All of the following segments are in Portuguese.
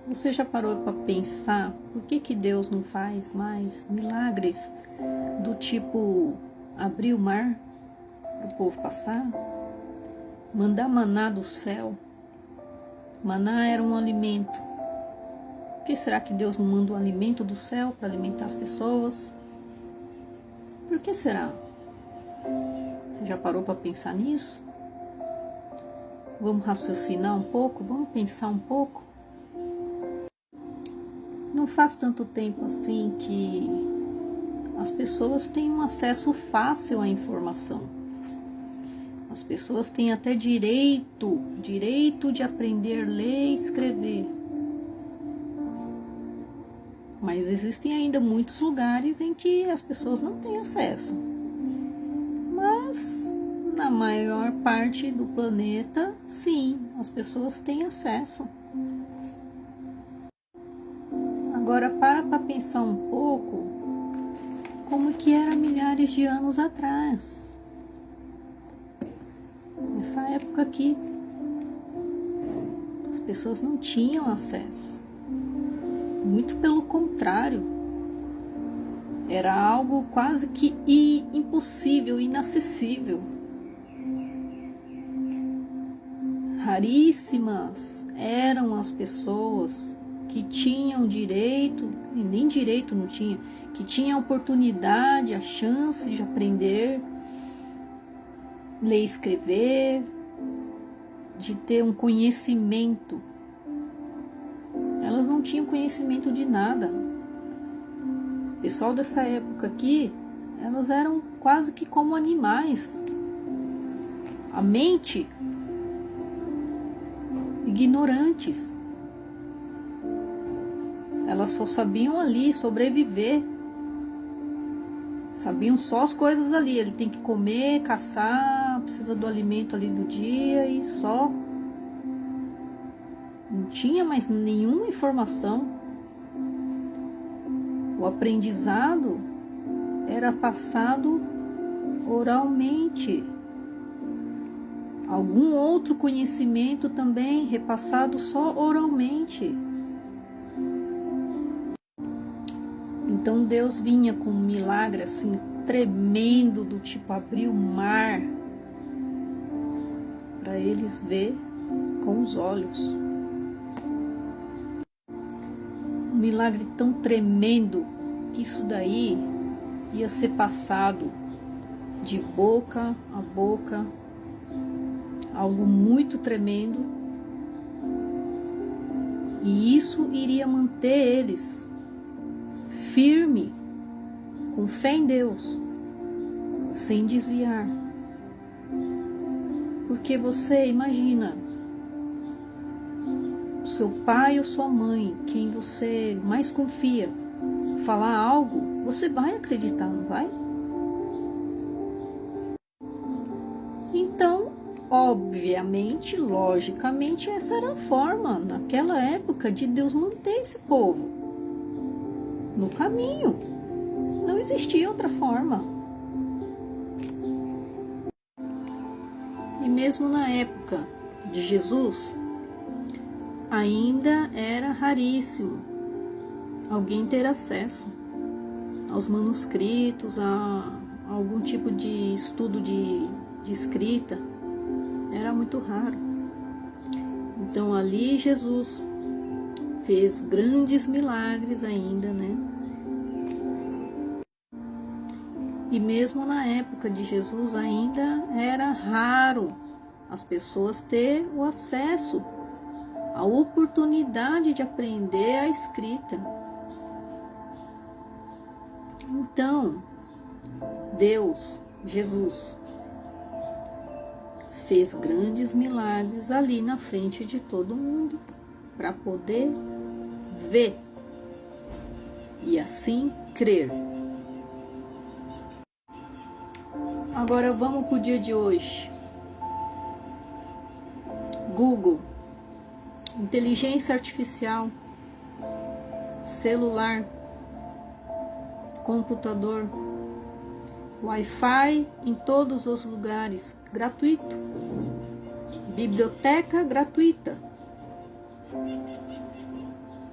Você já parou para pensar por que Deus não faz mais milagres do tipo abrir o mar para o povo passar? Mandar maná do céu? Maná era um alimento. Por que será que Deus não manda um alimento do céu para alimentar as pessoas? Por que será? Você já parou para pensar nisso? Vamos raciocinar um pouco? Vamos pensar um pouco? Não faz tanto tempo assim que as pessoas têm um acesso fácil à informação. As pessoas têm até direito de aprender a ler e escrever. Mas existem ainda muitos lugares em que as pessoas não têm acesso. Mas na maior parte do planeta, sim, as pessoas têm acesso. Agora para pensar um pouco como que era milhares de anos atrás. Nessa época aqui, as pessoas não tinham acesso. Muito pelo contrário, era algo quase que impossível, inacessível. Raríssimas eram as pessoas que tinham direito, e nem direito não tinha, que tinham a oportunidade, a chance de aprender, ler e escrever, de ter um conhecimento. Elas não tinham conhecimento de nada. O pessoal dessa época aqui, elas eram quase que como animais. A mente, ignorantes. Elas só sabiam ali sobreviver. Sabiam só as coisas ali. Ele tem que comer, caçar, precisa do alimento ali do dia e só. Não tinha mais nenhuma informação. O aprendizado era passado oralmente. Algum outro conhecimento também repassado só oralmente. Então Deus vinha com um milagre assim tremendo, do tipo abrir o mar para eles ver com os olhos. Um milagre tão tremendo que isso daí ia ser passado de boca a boca, algo muito tremendo, e isso iria manter eles firme, com fé em Deus, sem desviar. Porque você imagina, seu pai ou sua mãe, quem você mais confia, falar algo, você vai acreditar, não vai? Então, obviamente, logicamente, essa era a forma, naquela época, de Deus manter esse povo no caminho. Não existia outra forma. E mesmo na época de Jesus, ainda era raríssimo alguém ter acesso aos manuscritos, a algum tipo de estudo de escrita. Era muito raro. Então ali Jesus fez grandes milagres ainda, né? E mesmo na época de Jesus ainda era raro as pessoas ter o acesso, a oportunidade de aprender a escrita. Então, Deus, Jesus, fez grandes milagres ali na frente de todo mundo, para poder ver e assim crer. Agora vamos para o dia de hoje. Google, inteligência artificial, celular, computador, Wi-Fi em todos os lugares, gratuito. Biblioteca gratuita.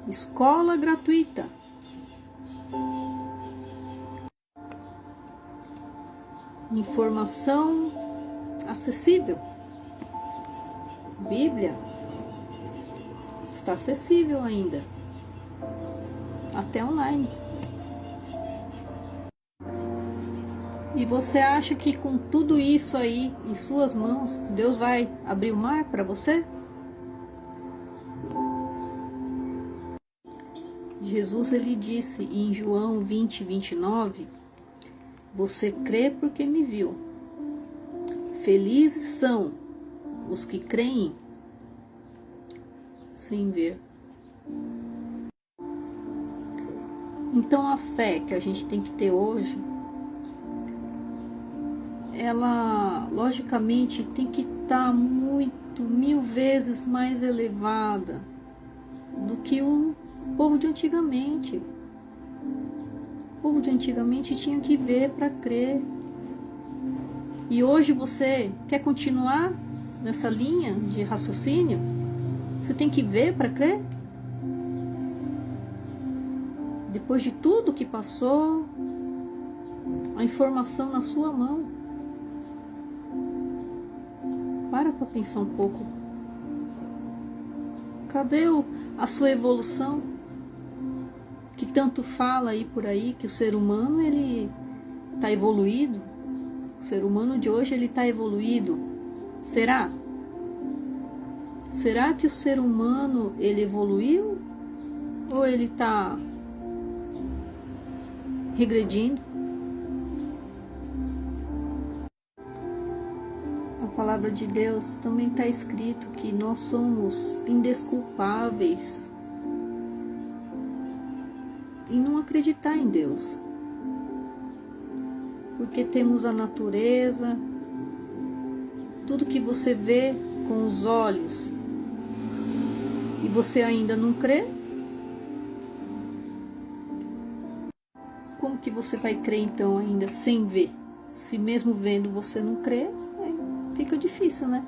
Escola gratuita. Informação acessível. Bíblia está acessível ainda, até online. E você acha que com tudo isso aí em suas mãos, Deus vai abrir o mar para você? Jesus, ele disse em João 20, 29, você crê porque me viu. Felizes são os que creem sem ver. Então a fé que a gente tem que ter hoje, ela logicamente tem que estar muito, 1000 vezes mais elevada do que o povo de antigamente. O povo de antigamente tinha que ver para crer. E hoje você quer continuar nessa linha de raciocínio? Você tem que ver para crer? Depois de tudo que passou, a informação na sua mão. Para pensar um pouco. Cadê a sua evolução? Que tanto fala aí por aí que o ser humano ele está evoluído. O ser humano de hoje ele está evoluído. Será? Será que o ser humano ele evoluiu? Ou ele está regredindo? Na palavra de Deus também está escrito que nós somos indesculpáveis em não acreditar em Deus. Porque temos a natureza, tudo que você vê com os olhos e você ainda não crê, como que você vai crer então ainda sem ver? Se mesmo vendo você não crê, fica difícil, né?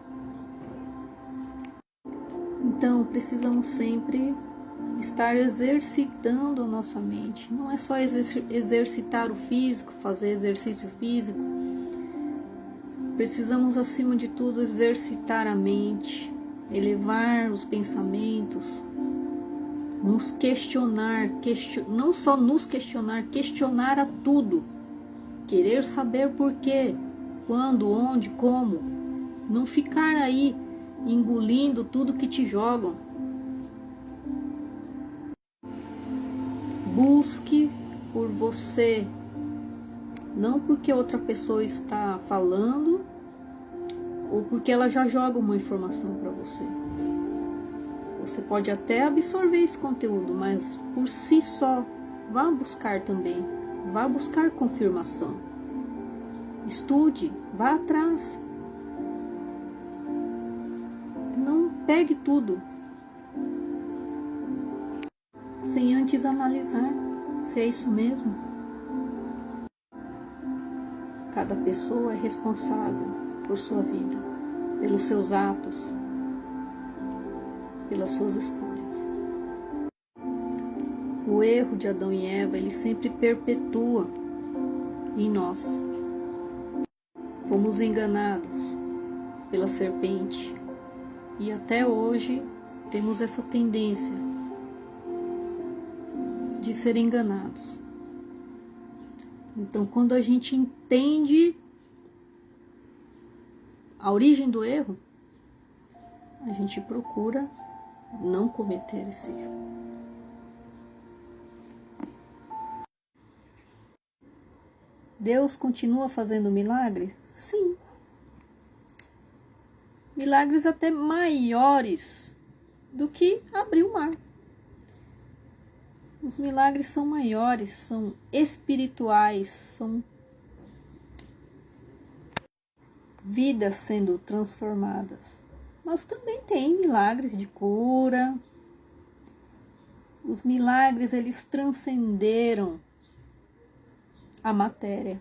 Então precisamos sempre estar exercitando a nossa mente. Não é só exercitar o físico, fazer exercício físico. Precisamos, acima de tudo, exercitar a mente, elevar os pensamentos, nos questionar, não só nos questionar, questionar a tudo, querer saber por quê, quando, onde, como, não ficar aí engolindo tudo que te jogam. Busque por você, não porque outra pessoa está falando ou porque ela já joga uma informação para você. Você pode até absorver esse conteúdo, mas por si só, vá buscar também, vá buscar confirmação. Estude, vá atrás. Não pegue tudo sem antes analisar se é isso mesmo. Cada pessoa é responsável por sua vida, pelos seus atos, pelas suas escolhas. O erro de Adão e Eva, ele sempre perpetua em nós. Fomos enganados pela serpente e até hoje temos essa tendência de ser enganados. Então, quando a gente entende a origem do erro, a gente procura não cometer esse erro. Deus continua fazendo milagres? Sim. Milagres até maiores do que abrir o mar. Os milagres são maiores, são espirituais, são vidas sendo transformadas. Mas também tem milagres de cura. Os milagres, eles transcenderam a matéria.